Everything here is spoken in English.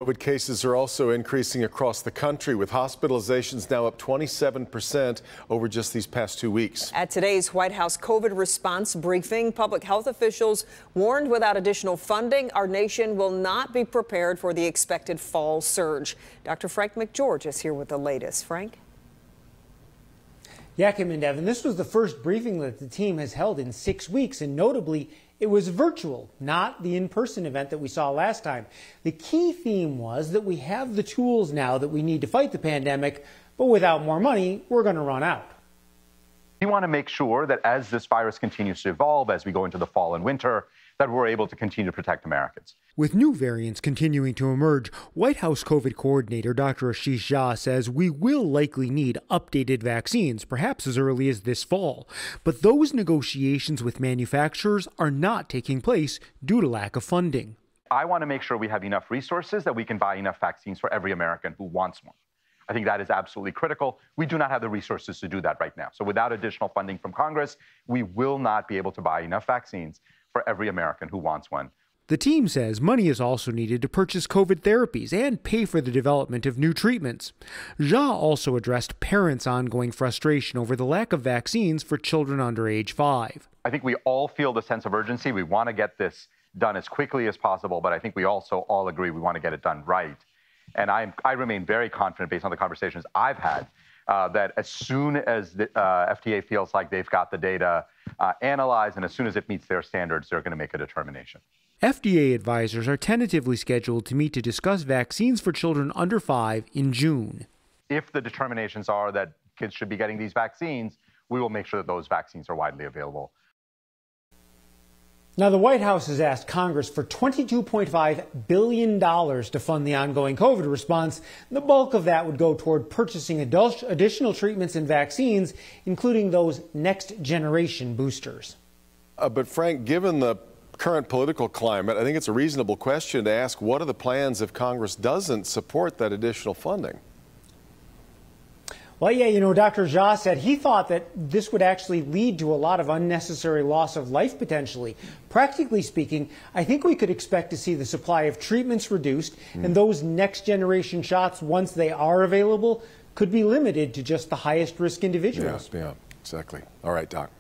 COVID cases are also increasing across the country, with hospitalizations now up 27% over just these past 2 weeks. At today's White House COVID response briefing, public health officials warned without additional funding, our nation will not be prepared for the expected fall surge. Dr. Frank McGeorge is here with the latest. Frank? Yeah, Kim and Devin, this was the first briefing that the team has held in 6 weeks, and notably, it was virtual, not the in-person event that we saw last time. The key theme was that we have the tools now that we need to fight the pandemic, but without more money, we're going to run out. We want to make sure that as this virus continues to evolve, as we go into the fall and winter, that we're able to continue to protect Americans. With new variants continuing to emerge, White House COVID coordinator Dr. Ashish Jha says we will likely need updated vaccines, perhaps as early as this fall. But those negotiations with manufacturers are not taking place due to lack of funding. I want to make sure we have enough resources that we can buy enough vaccines for every American who wants one. I think that is absolutely critical. We do not have the resources to do that right now. So without additional funding from Congress, we will not be able to buy enough vaccines for every American who wants one. The team says money is also needed to purchase COVID therapies and pay for the development of new treatments. Jha also addressed parents' ongoing frustration over the lack of vaccines for children under age 5. I think we all feel the sense of urgency. We want to get this done as quickly as possible, but I think we also all agree we want to get it done right. And I remain very confident, based on the conversations I've had, that as soon as the FDA feels like they've got the data analyzed, and as soon as it meets their standards, they're going to make a determination. FDA advisors are tentatively scheduled to meet to discuss vaccines for children under 5 in June. If the determinations are that kids should be getting these vaccines, we will make sure that those vaccines are widely available. Now, the White House has asked Congress for $22.5 billion to fund the ongoing COVID response. The bulk of that would go toward purchasing additional treatments and vaccines, including those next-generation boosters. But Frank, given the current political climate, I think it's a reasonable question to ask, what are the plans if Congress doesn't support that additional funding? Well, yeah, Dr. Jha said he thought that this would actually lead to a lot of unnecessary loss of life potentially. Practically speaking, I think we could expect to see the supply of treatments reduced, and those next generation shots, once they are available, could be limited to just the highest risk individuals. Yeah, exactly. All right, Doc.